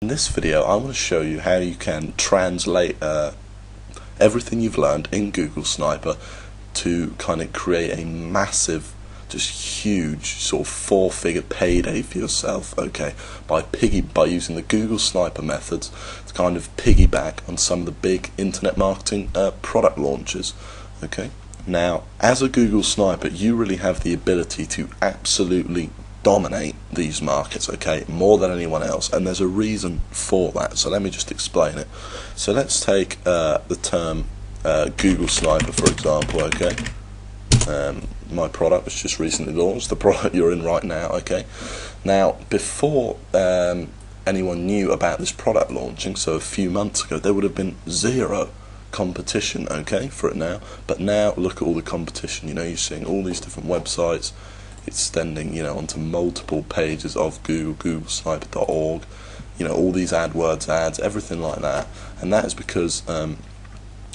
In this video I want to show you how you can translate everything you've learned in Google Sniper to kind of create a massive, just huge sort of four-figure payday for yourself, okay, by using the Google Sniper methods to kind of piggyback on some of the big internet marketing product launches, okay. Now, as a Google Sniper, you really have the ability to absolutely dominate these markets, okay, more than anyone else, and there's a reason for that. So let me just explain it. So let's take the term Google Sniper, for example, okay. My product was just recently launched, the product you're in right now, okay. Now, before anyone knew about this product launching, so a few months ago, there would have been zero competition, okay, for it now. But now look at all the competition. You know, you're seeing all these different websites extending, you know, onto multiple pages of Google, googlesniper.org, you know, all these AdWords ads, everything like that. And that is because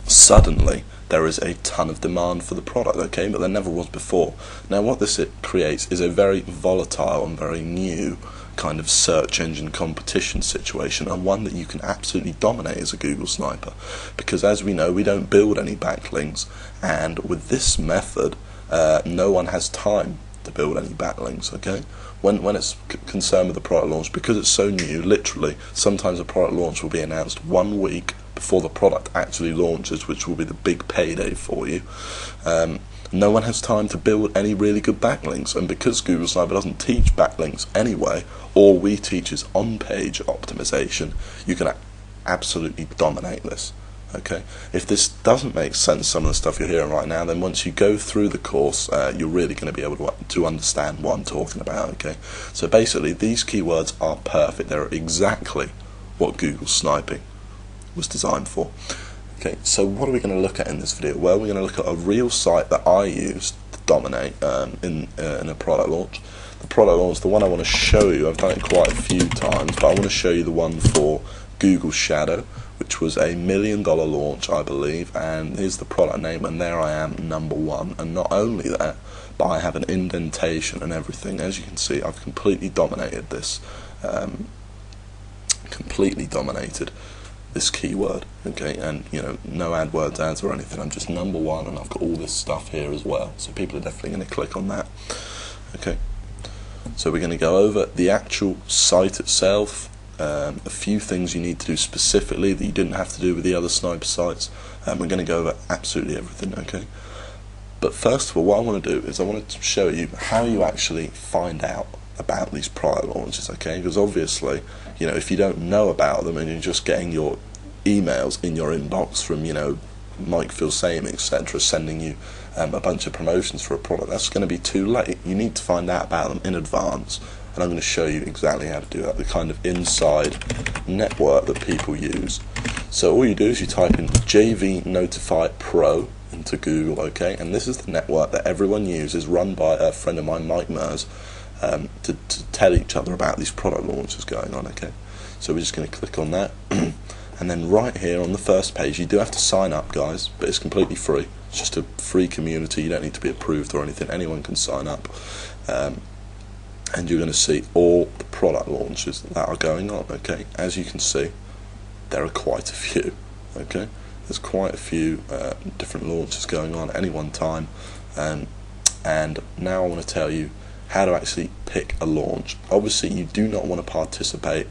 suddenly there is a ton of demand for the product, okay, but there never was before. Now what this creates is a very volatile and very new kind of search engine competition situation, and one that you can absolutely dominate as a Google Sniper, because as we know, we don't build any backlinks, and with this method no one has time to build any backlinks, okay. When it's concerned with the product launch, because it's so new, literally sometimes a product launch will be announced 1 week before the product actually launches, which will be the big payday for you. No one has time to build any really good backlinks, and because Google Sniper doesn't teach backlinks anyway, all we teach is on-page optimization, you can absolutely dominate this, okay. If this doesn't make sense, some of the stuff you're hearing right now, then once you go through the course, you're really going to be able to understand what I'm talking about, okay. So basically, these keywords are perfect. They're exactly what Google Sniping was designed for. Okay, so what are we going to look at in this video? Well, we're going to look at a real site that I used to dominate in a product launch. The product launch, the one I want to show you, I've done it quite a few times, but I want to show you the one for Google Shadow, which was $1 million launch, I believe, and here's the product name, and there I am, #1. And not only that, but I have an indentation and everything. As you can see, I've completely dominated this, this keyword, okay, and you know, no AdWords ads or anything. I'm just #1, and I've got all this stuff here as well, so people are definitely going to click on that, okay. So we're going to go over the actual site itself, a few things you need to do specifically that you didn't have to do with the other sniper sites, and we're going to go over absolutely everything, okay. But first of all, what I want to do is I want to show you how you actually find out about these product launches, okay, because obviously, you know, if you don't know about them and you're just getting your emails in your inbox from, you know, Mike Filsaime, etc., sending you a bunch of promotions for a product, that's going to be too late. You need to find out about them in advance, and I'm going to show you exactly how to do that, the kind of inside network that people use. So all you do is you type in JV Notify Pro into Google, okay, and this is the network that everyone uses, run by a friend of mine, Mike Mers, to tell each other about these product launches going on, okay. So we're just going to click on that, and then right here on the first page, you do have to sign up, guys, but it's completely free. It's just a free community. You don't need to be approved or anything. Anyone can sign up, and you're going to see all the product launches that are going on, okay. As you can see, there are quite a few, okay. There's quite a few different launches going on at any one time, and now I want to tell you how to actually pick a launch. Obviously, you do not want to participate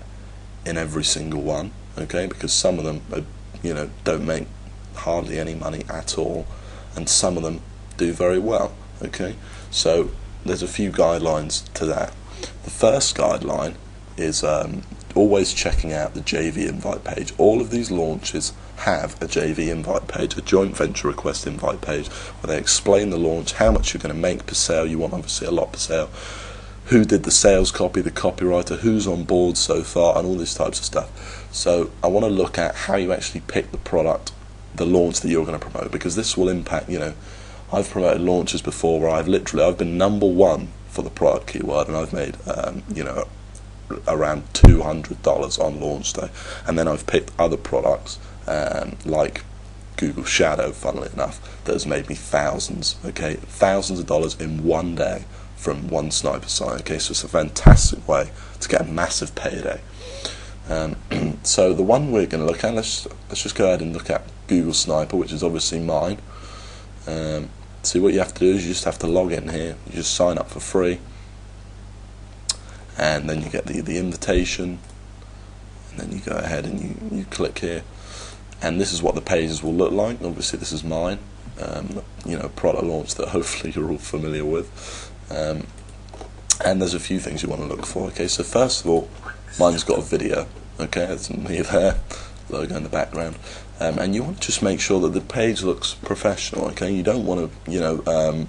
in every single one, okay, because some of them are, you know, don't make hardly any money at all, and some of them do very well, okay. So there's a few guidelines to that. The first guideline is always checking out the JV invite page. All of these launches have a JV invite page, a joint venture request invite page, where they explain the launch, how much you're going to make per sale. You want obviously a lot per sale, who did the sales copy, the copywriter, who's on board so far, and all these types of stuff. So I want to look at how you actually pick the product, the launch that you're going to promote, because this will impact, you know, I've promoted launches before where I've been #1 for the product keyword, and I've made you know, around $200 on launch day, and then I've picked other products like Google Shadow, funnily enough, that has made me thousands, okay, thousands of dollars in 1 day from one sniper site, okay. So it's a fantastic way to get a massive payday, So the one we're going to look at, let's just go ahead and look at Google Sniper, which is obviously mine. See, what you have to do is you just have to log in here. You just sign up for free, and then you get the invitation, and then you go ahead and you click here, and this is what the pages will look like. Obviously this is mine, product launch that hopefully you're all familiar with, and there's a few things you want to look for. Okay, so first of all, mine's got a video. Okay, that's me there, logo in the background, and you want to just make sure that the page looks professional. Okay, you don't want to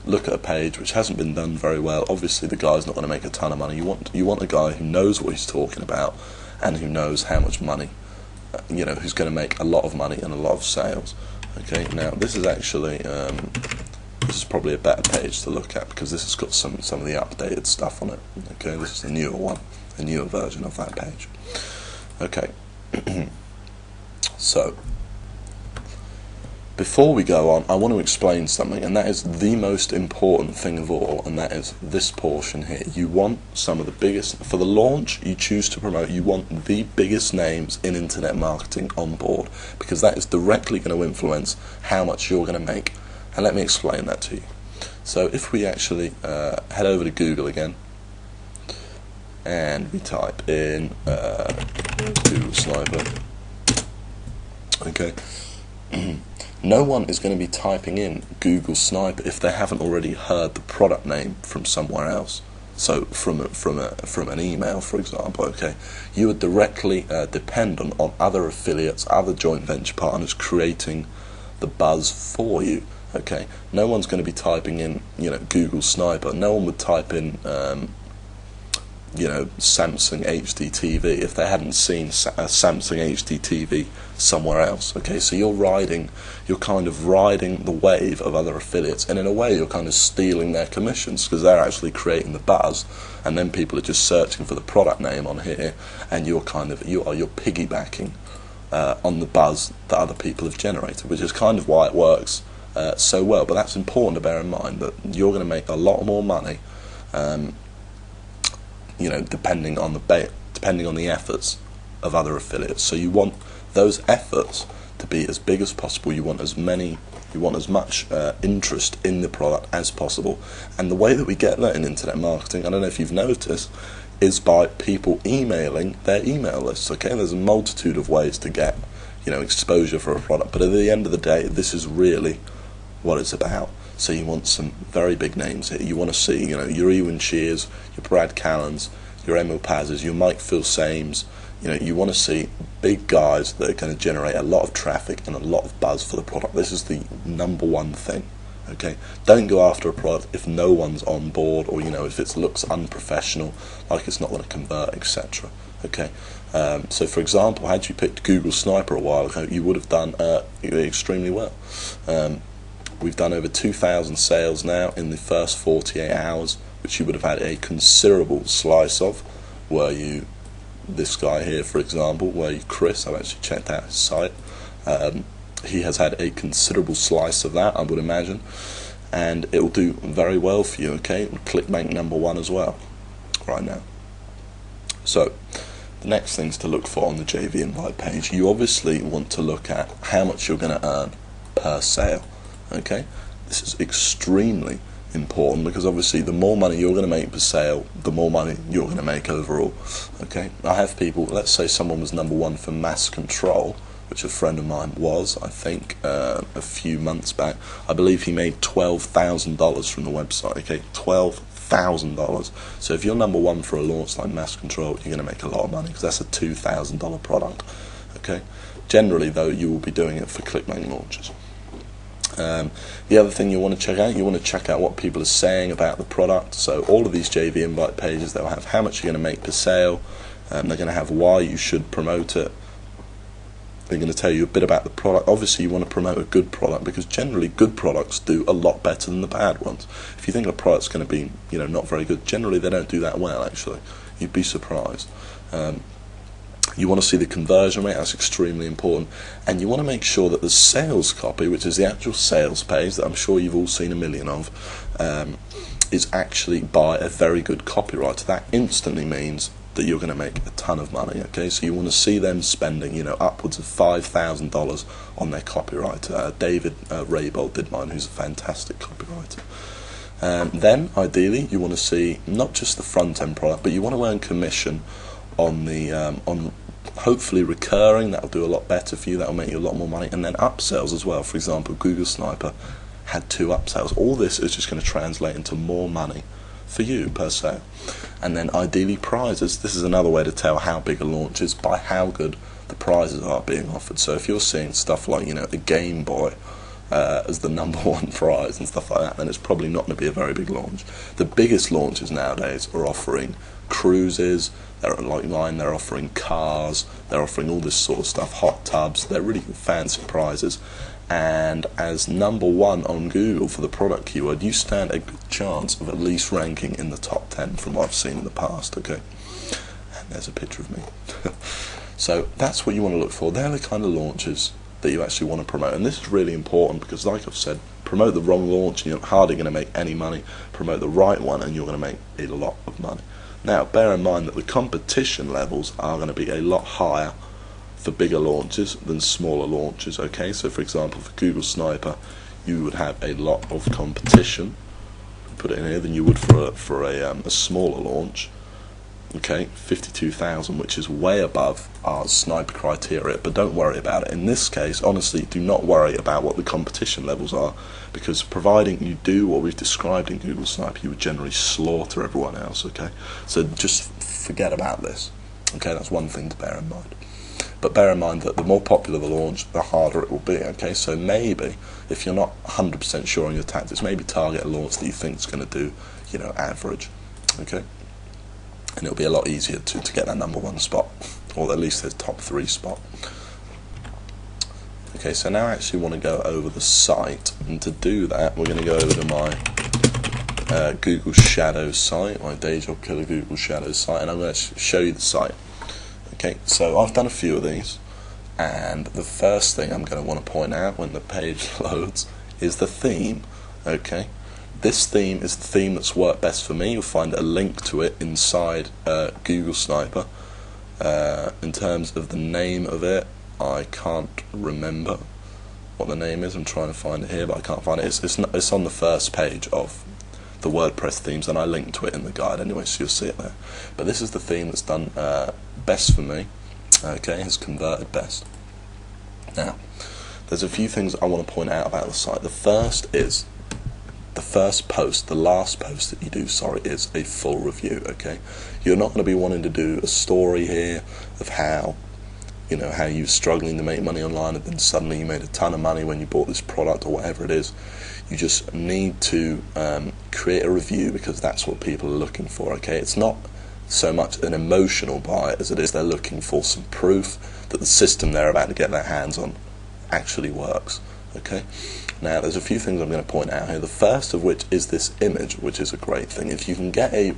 look at a page which hasn't been done very well. Obviously the guy's not going to make a ton of money. You want a guy who knows what he's talking about and who knows how much money, who's going to make a lot of money and a lot of sales. Okay, now this is actually this is probably a better page to look at because this has got some of the updated stuff on it. Okay, this is the newer one, the newer version of that page. Okay, so before we go on, I want to explain something, and that is the most important thing of all, and that is this portion here. You want some of the biggest, for the launch you choose to promote, you want the biggest names in internet marketing on board, because that is directly going to influence how much you're going to make. And let me explain that to you. So if we actually head over to Google again, and we type in Google Sniper, okay, no one is going to be typing in Google Sniper if they haven't already heard the product name from somewhere else. So from an email, for example. Okay, you would directly depend on other affiliates, other joint venture partners creating the buzz for you. Okay, no one's going to be typing in Google Sniper. No one would type in Samsung HD TV if they hadn't seen a Samsung HD TV somewhere else. Okay, so you're kind of riding the wave of other affiliates, and in a way you're kind of stealing their commissions because they're actually creating the buzz, and then people are just searching for the product name on here, and you're piggybacking on the buzz that other people have generated, which is kind of why it works so well. But that's important to bear in mind, that you're going to make a lot more money depending on the efforts of other affiliates. So you want those efforts to be as big as possible. You want as much interest in the product as possible. And the way that we get that in internet marketing, I don't know if you've noticed, is by people emailing their email lists. Okay, there's a multitude of ways to get exposure for a product, but at the end of the day, this is really what it's about. So you want some very big names here. You want to see, your Ewan Shears, your Brad Callens, your Emil Pazes, your Mike Phil Sames. You want to see big guys that are going to generate a lot of traffic and a lot of buzz for the product. This is the number one thing. Okay, don't go after a product if no one's on board, or if it looks unprofessional, like it's not going to convert, etc. Okay, so for example, had you picked Google Sniper a while ago, you would have done extremely well. We've done over 2,000 sales now in the first 48 hours, which you would have had a considerable slice of. This guy here, for example, Chris, I've actually checked out his site, he has had a considerable slice of that, I would imagine, and it will do very well for you. Okay, ClickBank #1 as well right now. So the next things to look for on the JV Invite page, you obviously want to look at how much you're going to earn per sale. Okay, this is extremely important because obviously the more money you're going to make per sale, the more money you're going to make overall. Okay, I have people, let's say someone was #1 for Mass Control, which a friend of mine was, I think, a few months back. I believe he made $12,000 from the website. Okay, $12,000. So if you're #1 for a launch like Mass Control, you're going to make a lot of money because that's a $2,000 product. Okay, generally though, you will be doing it for ClickBank launches. The other thing you want to check out what people are saying about the product. So all of these JV Invite pages, they'll have how much you're going to make per sale. They're going to have why you should promote it. They're going to tell you a bit about the product. Obviously, you want to promote a good product because generally good products do a lot better than the bad ones. If you think a product's going to be, not very good, generally they don't do that well. Actually, you'd be surprised. You want to see the conversion rate, that's extremely important, and you want to make sure that the sales copy, which is the actual sales page that I'm sure you've all seen a million of, is actually by a very good copywriter. That instantly means that you're going to make a ton of money. Okay, so you want to see them spending, you know, upwards of $5,000 on their copyright. David Raybould did mine, who's a fantastic copywriter. Then, ideally, you want to see not just the front-end product, but you want to earn commission on the on hopefully recurring. That'll do a lot better for you. That'll make you a lot more money, and then upsells as well. For example, Google Sniper had 2 upsells. All this is just going to translate into more money for you per se. And then ideally prizes. This is another way to tell how big a launch is, by how good the prizes are being offered. So if you're seeing stuff like, you know, the Game Boy as the #1 prize and stuff like that, then it's probably not going to be a very big launch. The biggest launches nowadays are offering cruises, they're like mine, they're offering cars, they're offering all this sort of stuff, hot tubs. They're really fancy prizes. And as #1 on Google for the product keyword, you stand a good chance of at least ranking in the top 10 from what I've seen in the past. Okay, and there's a picture of me. So that's what you want to look for. They're the kind of launches that you actually want to promote, and this is really important because, like I've said, promote the wrong launch and you're hardly going to make any money. Promote the right one and you're going to make a lot of money. Now, bear in mind that the competition levels are going to be a lot higher for bigger launches than smaller launches. Okay, so for example, for Google Sniper, you would have a lot of competition, put it in here, than you would for a smaller launch. Okay, 52,000, which is way above our sniper criteria, but don't worry about it. In this case, honestly, do not worry about what the competition levels are, because providing you do what we've described in Google Sniper, you would generally slaughter everyone else. Okay, so just forget about this. Okay, that's one thing to bear in mind. But bear in mind that the more popular the launch, the harder it will be. Okay, so maybe if you're not 100% sure on your tactics, maybe target a launch that you think is going to do, you know, average. Okay, and it'll be a lot easier to get that #1 spot, or at least the top 3 spot. Okay, so now I actually want to go over the site, and to do that, we're going to go over to my Google Shadows site, my Day Job Killer Google Shadows site, and I'm going to show you the site. Okay, so I've done a few of these, and the first thing I'm going to want to point out when the page loads is the theme. Okay, this theme is the theme that's worked best for me. You'll find a link to it inside Google Sniper. In terms of the name of it, I can't remember what the name is. I'm trying to find it here, but I can't find it. It's on the first page of the WordPress themes, and I linked to it in the guide anyway, so you'll see it there. But this is the theme that's done best for me. Okay, has converted best. Now, there's a few things I want to point out about the site. The first is the first post, the last post that you do, is a full review. Okay, you're not going to be wanting to do a story here of how, you know, how you're struggling to make money online and then suddenly you made a ton of money when you bought this product or whatever it is. You just need to create a review, because that's what people are looking for. Okay, it's not so much an emotional buy as it is they're looking for some proof that the system they're about to get their hands on actually works. Okay, now there's a few things I'm going to point out here. The first of which is this image, which is a great thing. If you can get a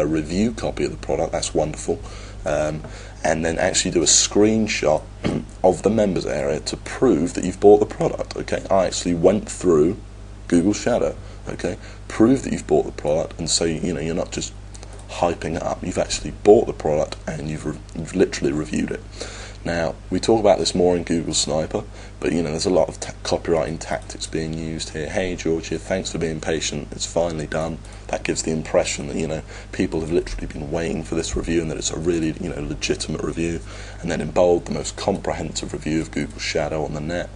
review copy of the product, that's wonderful, and then actually do a screenshot of the members area to prove that you've bought the product. Okay, I actually went through Google Shadow. Okay, prove that you've bought the product, and so you know you're not just hyping it up. You've actually bought the product and you've literally reviewed it. Now, we talk about this more in Google Sniper, but you know there's a lot of copywriting tactics being used here. Hey Georgia, thanks for being patient, it's finally done. That gives the impression that, you know, people have literally been waiting for this review and that it's a really, you know, legitimate review. And then in bold, the most comprehensive review of Google Shadow on the net.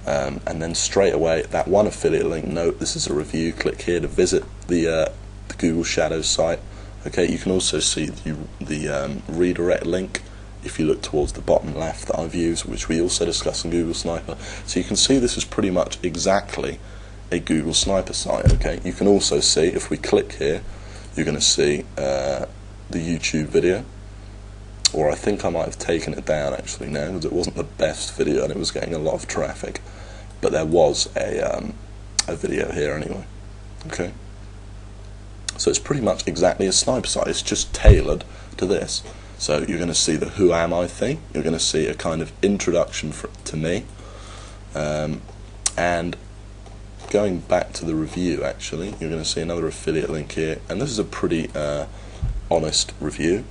And then straight away, that one affiliate link, note this is a review, click here to visit the Google Shadows site. Okay, you can also see the redirect link if you look towards the bottom left that I've used, which we also discuss in Google Sniper. So you can see this is pretty much exactly a Google Sniper site. Okay, you can also see, if we click here, you're going to see the YouTube video, or I think I might have taken it down actually now, because it wasn't the best video and it was getting a lot of traffic, but there was a video here anyway. Okay, so it's pretty much exactly a sniper site, it's just tailored to this. So you're going to see the who am I thing, you're going to see a kind of introduction to me, and going back to the review actually, you're going to see another affiliate link here, and this is a pretty honest review.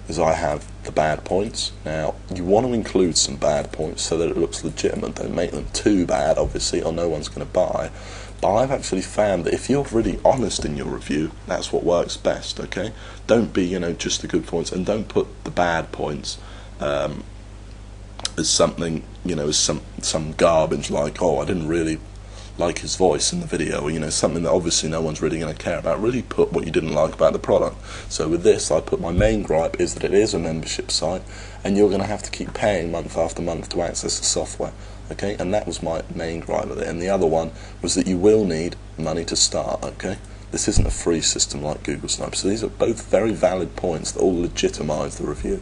is I have the bad points. Now, you want to include some bad points so that it looks legitimate. Don't make them too bad, obviously, or no one's going to buy. But I've actually found that if you're really honest in your review, that's what works best, okay? Don't be, just the good points, and don't put the bad points as something, as some garbage like, oh, I didn't really like his voice in the video, or something that obviously no one's really going to care about. Really put what you didn't like about the product. So with this, I put my main gripe is that it is a membership site, and you're going to have to keep paying month after month to access the software. Okay, and that was my main gripe with it. And the other one was that you will need money to start. Okay, this isn't a free system like Google Sniper. So these are both very valid points that all legitimise the review.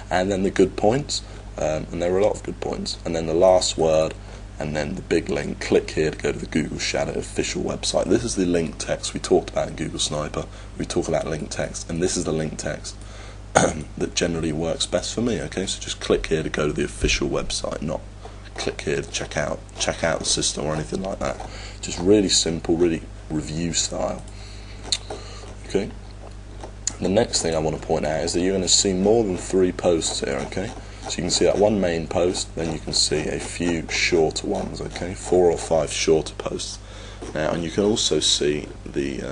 And then the good points, and there are a lot of good points. And then the last word, and then the big link. Click here to go to the Google Shadow official website. This is the link text we talked about in Google Sniper. We talk about link text, and this is the link text that generally works best for me. Okay, so just click here to go to the official website, not click here to check out the system or anything like that. Just really simple, really review style. Okay. The next thing I want to point out is that you're going to see more than 3 posts here. Okay. So you can see that one main post, then you can see a few shorter ones. Okay, 4 or 5 shorter posts. Now, and you can also see the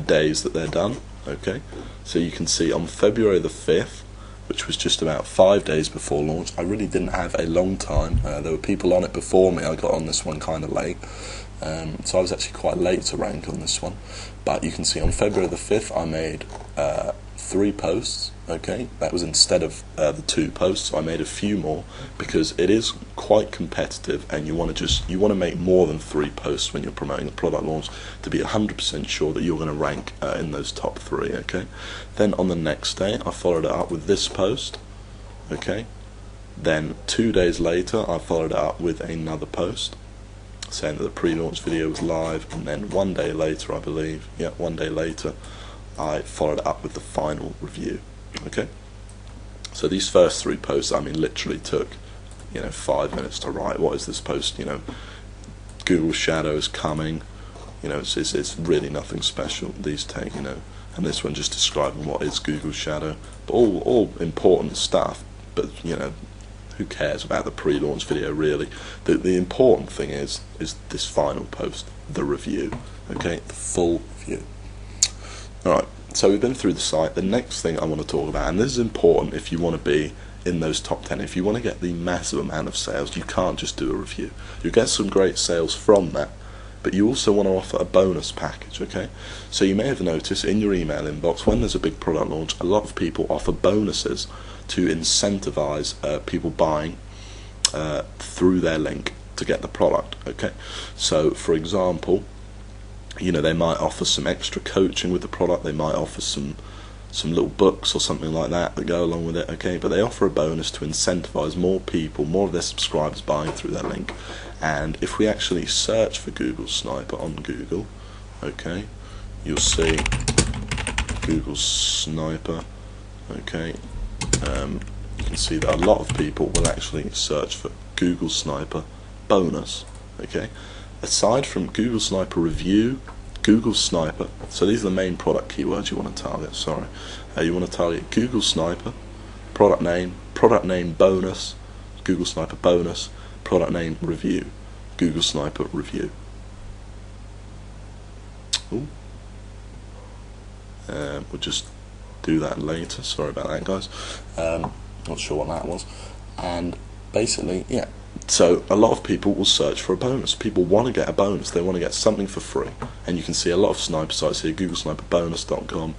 days that they're done. Okay, so you can see on February the 5th, which was just about 5 days before launch. I really didn't have a long time. There were people on it before me. I got on this one kind of late, so I was actually quite late to rank on this one. But you can see on February the 5th I made 3 posts. Okay, that was instead of the 2 posts. So I made a few more because it is quite competitive, and you want to make more than 3 posts when you're promoting a product launch to be 100% sure that you're going to rank in those top 3. Okay, then on the next day I followed it up with this post. Okay, then 2 days later I followed it up with another post saying that the pre-launch video was live, and then 1 day later, I believe, 1 day later, I followed it up with the final review. Okay, so these first 3 posts, literally took 5 minutes to write. What is this post? Google Shadow is coming. It's really nothing special. These take, and this one just describing what is Google Shadow, but all important stuff. But who cares about the pre-launch video really? The important thing is this final post, the review. Okay, the full review. Alright, so we've been through the site. The next thing I want to talk about, and this is important if you want to be in those top 10, if you want to get the massive amount of sales, you can't just do a review. You get some great sales from that, but you also want to offer a bonus package. Okay, so you may have noticed in your email inbox, when there's a big product launch, a lot of people offer bonuses to incentivize people buying through their link to get the product. Okay, so for example, they might offer some extra coaching with the product. They might offer some little books or something like that go along with it. Okay, but they offer a bonus to incentivize more people, more of their subscribers buying through their link. And if we actually search for Google Sniper on Google, okay, you'll see Google Sniper. Okay, you can see that a lot of people will actually search for Google Sniper bonus. Okay, aside from Google Sniper review, Google Sniper, so these are the main product keywords you want to target. Sorry, you want to target Google Sniper, product name bonus, Google Sniper bonus, product name review, Google Sniper review. Ooh. We'll just do that later. Sorry about that, guys. Not sure what that was. And basically, yeah. So a lot of people will search for a bonus. People want to get a bonus. They want to get something for free. And you can see a lot of sniper sites here. GoogleSniperBonus.com,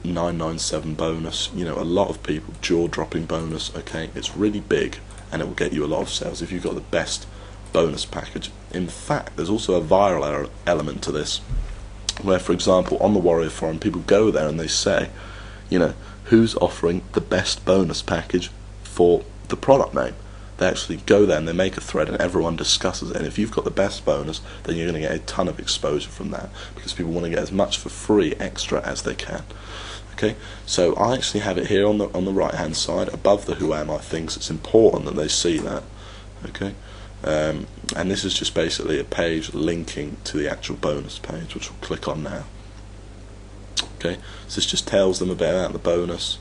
997 bonus. A lot of people, jaw-dropping bonus. Okay, it's really big, and it will get you a lot of sales if you've got the best bonus package. In fact, there's also a viral element to this, where, for example, on the Warrior Forum, people go there and they say, who's offering the best bonus package for the product name. They actually go there and they make a thread and everyone discusses it, and if you've got the best bonus, then you're going to get a ton of exposure from that, because people want to get as much for free extra as they can. Okay, so I actually have it here on the right hand side above the Who Am I things. It's important that they see that. Okay, and this is just basically a page linking to the actual bonus page, which we'll click on now. Okay, so this just tells them about the bonus,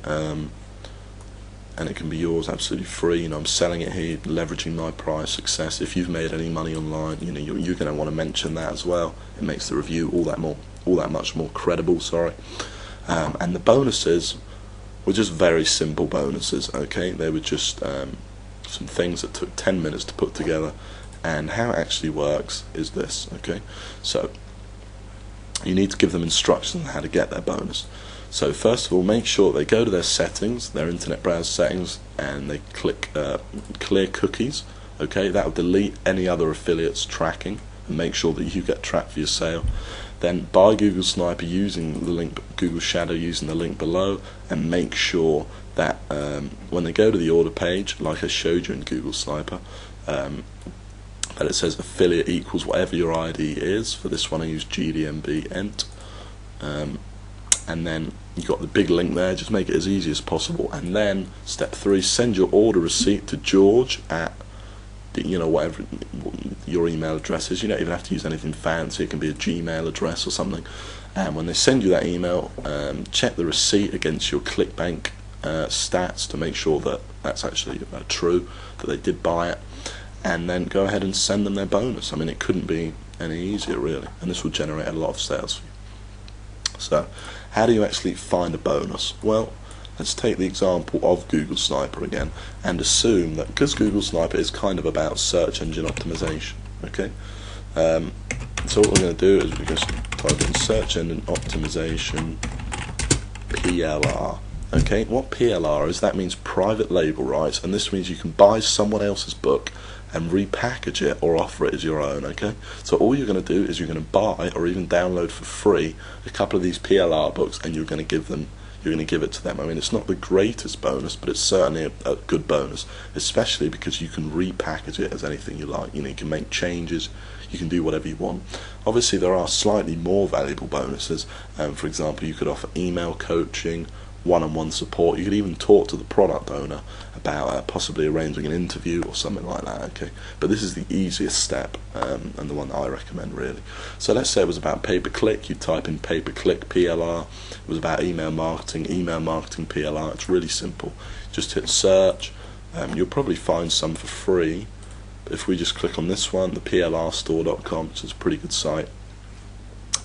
and it can be yours absolutely free. I'm selling it here, leveraging my price success. If you've made any money online, you're going to want to mention that as well. It makes the review all that much more credible. And the bonuses were just very simple bonuses. Okay, they were just some things that took 10 minutes to put together. And how it actually works is this. Okay, so you need to give them instructions on how to get their bonus. So first of all, make sure they go to their settings, their internet browser settings, and they click clear cookies. Okay, that will delete any other affiliates tracking and make sure that you get tracked for your sale. Then buy Google Sniper using the link, Google Shadow using the link below, and make sure that when they go to the order page, like I showed you in Google Sniper, that it says affiliate equals whatever your ID is. For this one I use GDMB ent. And then you got the big link there, just make it as easy as possible. And then step 3, send your order receipt to George at whatever your email address is. You don't even have to use anything fancy, it can be a Gmail address or something. And when they send you that email, check the receipt against your ClickBank stats to make sure that that's actually true, that they did buy it, and then go ahead and send them their bonus. I mean, it couldn't be any easier really, and this will generate a lot of sales for you. So how do you actually find a bonus? Well, let's take the example of Google Sniper again, and assume that because Google Sniper is kind of about search engine optimization. Okay, so what we're going to do is we're going to type in search engine optimization PLR. Okay, what PLR is, that means private label rights, and this means you can buy someone else's book and repackage it or offer it as your own. Okay, so all you're going to do is you're going to buy or even download for free a couple of these PLR books, and you're going to give it to them. I mean, it's not the greatest bonus, but it's certainly a good bonus, especially because you can repackage it as anything you like. You can make changes, you can do whatever you want. Obviously there are slightly more valuable bonuses. For example, you could offer email coaching, one-on-one support. You could even talk to the product owner about possibly arranging an interview or something like that. Okay, but this is the easiest step, and the one that I recommend really. So let's say it was about pay-per-click. You type in pay-per-click PLR. It was about email marketing PLR. It's really simple. Just hit search. You'll probably find some for free. But if we just click on this one, the plrstore.com, which is a pretty good site,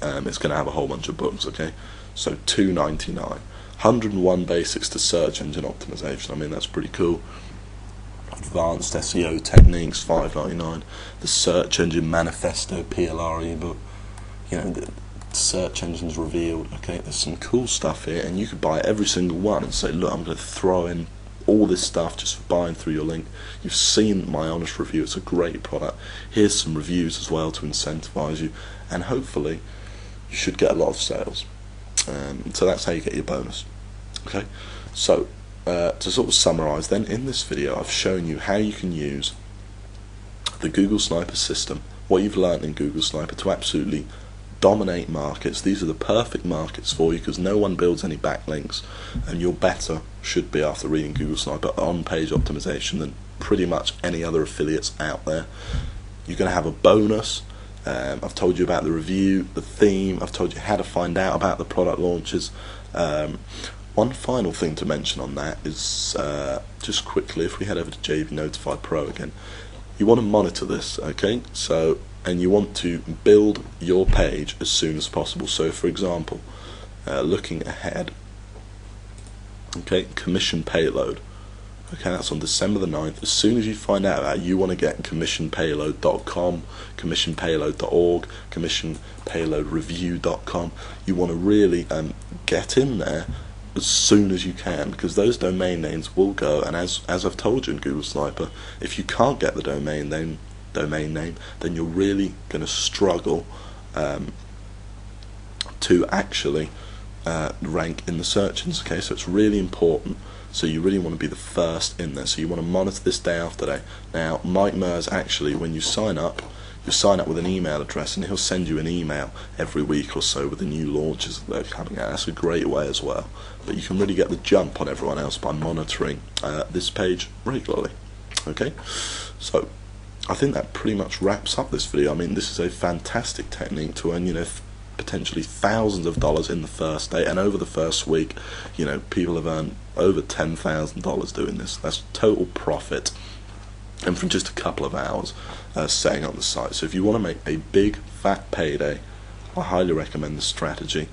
it's going to have a whole bunch of books. Okay, so $2.99. 101 basics to search engine optimization. I mean, that's pretty cool. Advanced SEO techniques, $5.99. The search engine manifesto PLR ebook. The search engines revealed. Okay, there's some cool stuff here, and you could buy every single one and say, look, I'm going to throw in all this stuff just for buying through your link. You've seen my honest review. It's a great product. Here's some reviews as well to incentivize you, and hopefully you should get a lot of sales. So that's how you get your bonus. Okay, so to sort of summarize then, in this video I've shown you how you can use the Google Sniper system, what you've learned in Google Sniper, to absolutely dominate markets. These are the perfect markets for you because no one builds any backlinks, and you're better, should be after reading Google Sniper, on page optimization than pretty much any other affiliates out there. You're going to have a bonus. I've told you about the review, the theme, I've told you how to find out about the product launches. One final thing to mention on that is, just quickly, if we head over to JV Notify Pro again, you want to monitor this, okay? So, and you want to build your page as soon as possible. So for example, looking ahead, okay, commission payload. Okay, that's on December the 9th. As soon as you find out that, you want to get commissionpayload.com, commissionpayload.org, commissionpayloadreview.com. You want to really get in there as soon as you can, because those domain names will go, and as I've told you in Google Sniper, if you can't get the domain name, then you're really going to struggle to actually rank in the search engines. Okay, so it's really important. So you really want to be the first in there. So you want to monitor this day after day. Now, Mike Mers, actually, when you sign up with an email address, and he'll send you an email every week or so with the new launches that are coming out. That's a great way as well. But you can really get the jump on everyone else by monitoring this page regularly. Okay, so I think that pretty much wraps up this video. I mean, this is a fantastic technique to earn, potentially thousands of dollars in the first day, and over the first week, you know, people have earned over $10,000 doing this. That's total profit, and from just a couple of hours setting up the site. So if you want to make a big fat payday, I highly recommend this strategy.